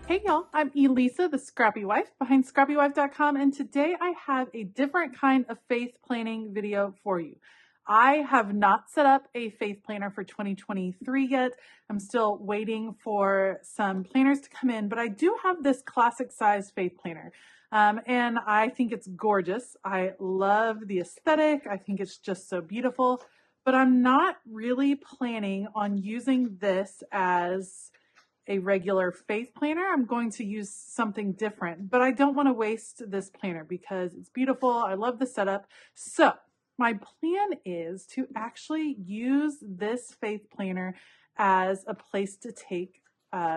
Hey y'all, I'm Elisa, the Scrappy Wife behind ScrappyWife.com, and today I have a different kind of faith planning video for you. I have not set up a faith planner for 2023 yet. I'm still waiting for some planners to come in, but I do have this classic size faith planner. And I think it's gorgeous. I love the aesthetic. I think it's just so beautiful, but I'm not really planning on using this as a regular faith planner. I'm going to use something different, but I don't want to waste this planner because it's beautiful. I love the setup. So my plan is to actually use this faith planner as a place to take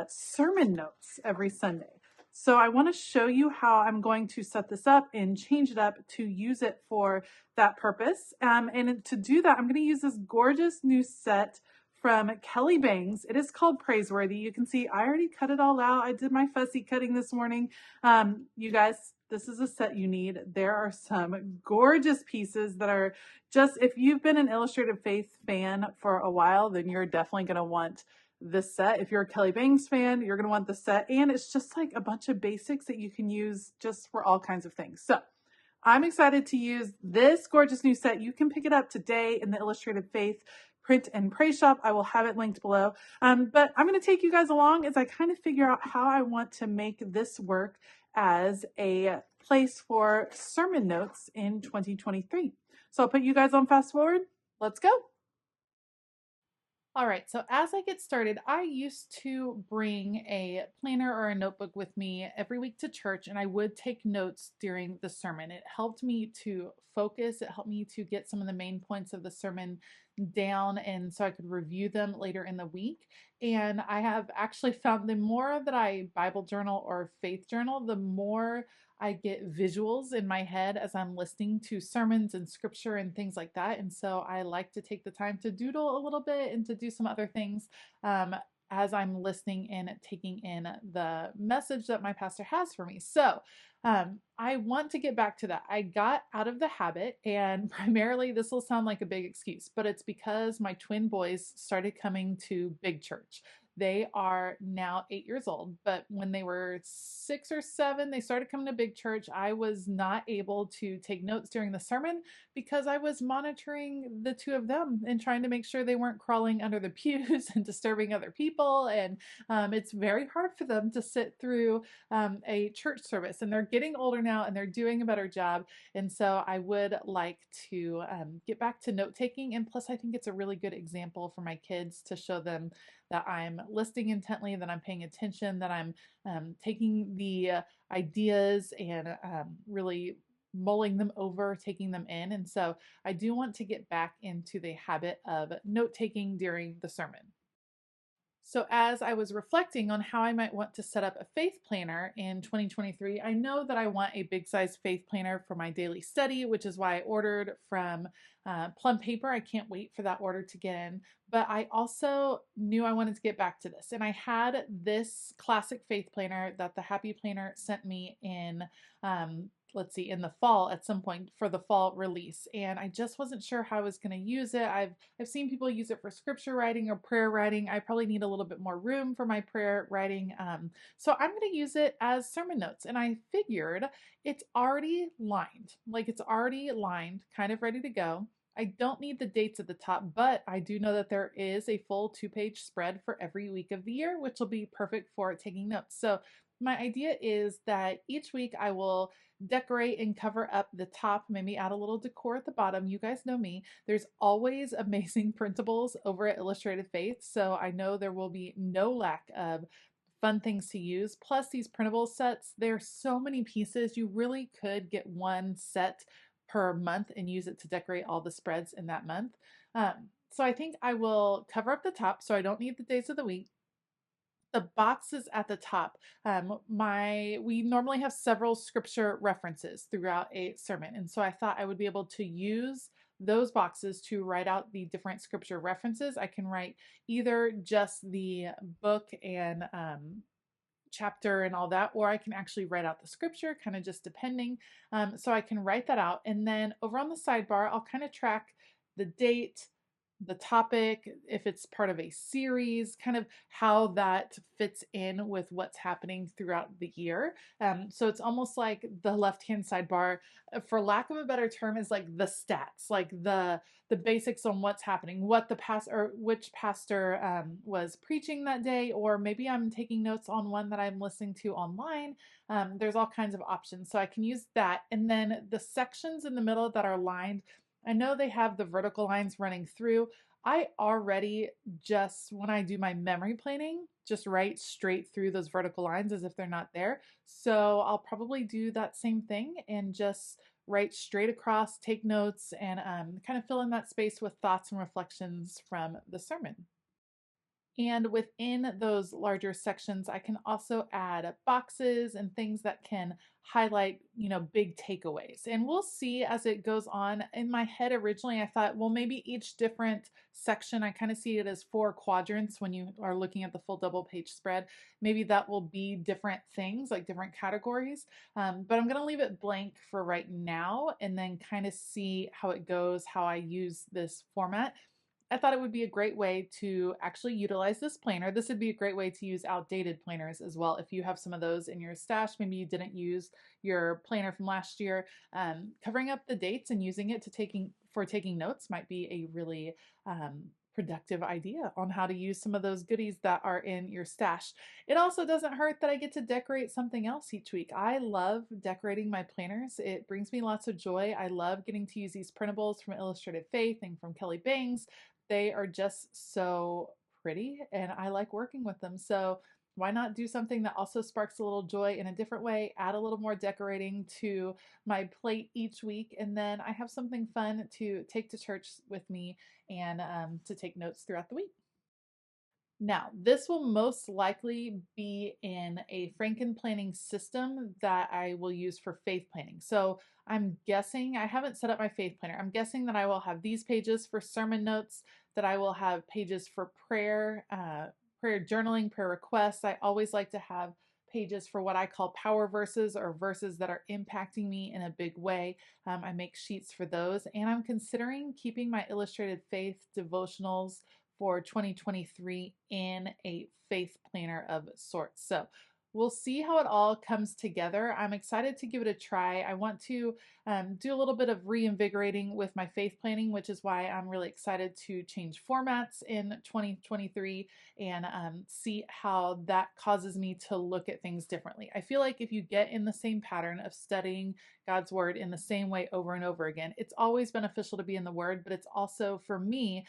sermon notes every Sunday. So I want to show you how I'm going to set this up and change it up to use it for that purpose. And to do that, I'm going to use this gorgeous new set from Kelly Bangs. It is called Praiseworthy. You can see I already cut it all out. I did my fussy cutting this morning. You guys, this is a set you need. There are some gorgeous pieces that are just, if you've been an Illustrated Faith fan for a while, then you're definitely going to want this set. If you're a Kelly Bangs fan, you're going to want the set. And it's just like a bunch of basics that you can use just for all kinds of things. So I'm excited to use this gorgeous new set. You can pick it up today in the Illustrated Faith print and pray shop. I will have it linked below. But I'm going to take you guys along as I kind of figure out how I want to make this work as a place for sermon notes in 2023. So I'll put you guys on fast forward. Let's go. All right, so as I get started, I used to bring a planner or a notebook with me every week to church, and I would take notes during the sermon. It helped me to focus. It helped me to get some of the main points of the sermon down, and so I could review them later in the week. And I have actually found the more that I Bible journal or faith journal, the more I get visuals in my head as I'm listening to sermons and scripture and things like that. And so I like to take the time to doodle a little bit and to do some other things as I'm listening and taking in the message that my pastor has for me. So I want to get back to that. I got out of the habit, and primarily this will sound like a big excuse, but it's because my twin boys started coming to big church. They are now 8 years old, but when they were 6 or 7, they started coming to big church. I was not able to take notes during the sermon because I was monitoring the two of them and trying to make sure they weren't crawling under the pews and disturbing other people. And it's very hard for them to sit through a church service, and they're getting older now and they're doing a better job. And so I would like to get back to note taking. And plus, I think it's a really good example for my kids to show them that I'm listening intently, that I'm paying attention, that I'm taking the ideas and really mulling them over, taking them in. And so I do want to get back into the habit of note taking during the sermon. So as I was reflecting on how I might want to set up a faith planner in 2023, I know that I want a big size faith planner for my daily study, which is why I ordered from Plum Paper. I can't wait for that order to get in. But I also knew I wanted to get back to this. And I had this classic faith planner that the Happy Planner sent me in let's see, in the fall at some point for the fall release. And I just wasn't sure how I was going to use it. I've seen people use it for scripture writing or prayer writing. I probably need a little bit more room for my prayer writing. So I'm going to use it as sermon notes. And I figured it's already lined, kind of ready to go. I don't need the dates at the top, but I do know that there is a full 2-page spread for every week of the year, which will be perfect for taking notes. So my idea is that each week I will decorate and cover up the top, maybe add a little decor at the bottom. You guys know me. There's always amazing printables over at Illustrated Faith, so I know there will be no lack of fun things to use. Plus these printable sets, there's so many pieces. You really could get one set per month and use it to decorate all the spreads in that month. So I think I will cover up the top so I don't need the days of the week. The boxes at the top, we normally have several scripture references throughout a sermon, and so I thought I would be able to use those boxes to write out the different scripture references. I can write either just the book and chapter and all that, or I can actually write out the scripture, kind of just depending. So I can write that out, and then over on the sidebar, I'll kind of track the date, the topic, if it's part of a series, kind of how that fits in with what's happening throughout the year. So it's almost like the left-hand sidebar, for lack of a better term, is like the stats, like the basics on what's happening, what the past or which pastor was preaching that day, or maybe I'm taking notes on one that I'm listening to online. There's all kinds of options, so I can use that. And then the sections in the middle that are lined, I know they have the vertical lines running through. I already, just when I do my memory planning, just write straight through those vertical lines as if they're not there. So I'll probably do that same thing and just write straight across, take notes, and kind of fill in that space with thoughts and reflections from the sermon. And within those larger sections, I can also add boxes and things that can highlight, big takeaways. And we'll see as it goes on. In my head, originally, I thought, well, maybe each different section, I kind of see it as 4 quadrants when you are looking at the full double page spread. Maybe that will be different things, like different categories. But I'm going to leave it blank for right now and then kind of see how it goes, how I use this format. I thought it would be a great way to actually utilize this planner. This would be a great way to use outdated planners as well. If you have some of those in your stash, maybe you didn't use your planner from last year, covering up the dates and using it for taking notes might be a really productive idea on how to use some of those goodies that are in your stash. It also doesn't hurt that I get to decorate something else each week. I love decorating my planners. It brings me lots of joy. I love getting to use these printables from Illustrated Faith and from Kelly Bangs. They are just so pretty and I like working with them. So why not do something that also sparks a little joy in a different way, add a little more decorating to my plate each week, and then I have something fun to take to church with me and to take notes throughout the week. Now, this will most likely be in a Franken planning system that I will use for faith planning. So I'm guessing, I haven't set up my faith planner. I'm guessing that I will have these pages for sermon notes, that I will have pages for prayer, prayer journaling, prayer requests. I always like to have pages for what I call power verses, or verses that are impacting me in a big way. I make sheets for those, and I'm considering keeping my Illustrated Faith devotionals for 2023 in a faith planner of sorts. So we'll see how it all comes together. I'm excited to give it a try. I want to do a little bit of reinvigorating with my faith planning, which is why I'm really excited to change formats in 2023 and see how that causes me to look at things differently. I feel like if you get in the same pattern of studying God's word in the same way over and over again, it's always beneficial to be in the word, but it's also, for me,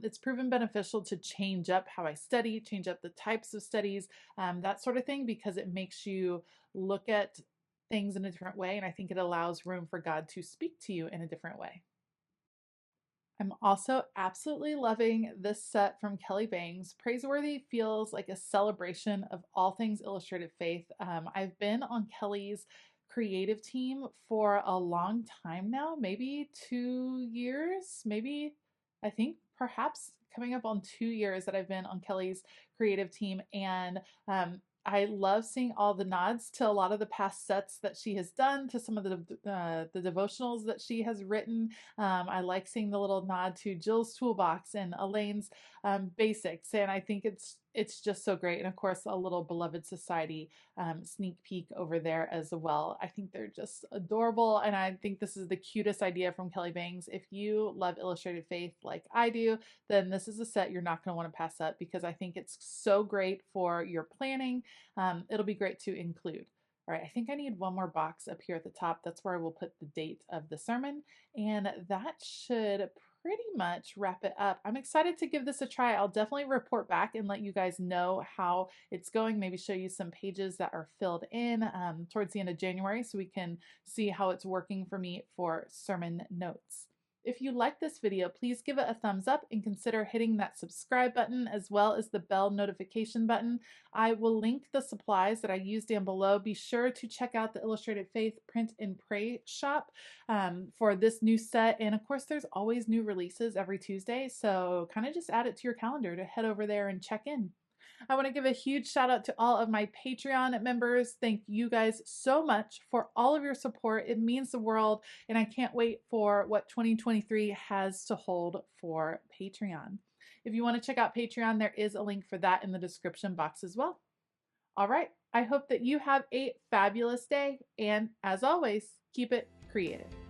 it's proven beneficial to change up how I study, change up the types of studies, that sort of thing, because it makes you look at things in a different way. And I think it allows room for God to speak to you in a different way. I'm also absolutely loving this set from Kelly Bangs. Praiseworthy feels like a celebration of all things Illustrated Faith. I've been on Kelly's creative team for a long time now, maybe 2 years, maybe, I think perhaps coming up on 2 years that I've been on Kelly's creative team. And I love seeing all the nods to a lot of the past sets that she has done, to some of the devotionals that she has written. I like seeing the little nod to Jill's toolbox and Elaine's basics, and I think it's just so great. And of course, a little Beloved Society sneak peek over there as well. I think they're just adorable, and I think this is the cutest idea from Kelly Bangs. If you love Illustrated Faith like I do, then this is a set you're not going to want to pass up, because I think it's so great for your planning. It'll be great to include. All right, I think I need one more box up here at the top. That's where I will put the date of the sermon, and that should pretty much wrap it up. I'm excited to give this a try. I'll definitely report back and let you guys know how it's going, maybe show you some pages that are filled in towards the end of January, so we can see how it's working for me for sermon notes. If you like this video, please give it a thumbs up and consider hitting that subscribe button as well as the bell notification button. I will link the supplies that I use down below. Be sure to check out the Illustrated Faith Print and Pray shop for this new set. And of course, there's always new releases every Tuesday, so kind of just add it to your calendar to head over there and check in. I want to give a huge shout out to all of my Patreon members. Thank you guys so much for all of your support. It means the world, and I can't wait for what 2023 has to hold for Patreon. If you want to check out Patreon, there is a link for that in the description box as well. All right, I hope that you have a fabulous day, and as always, keep it creative.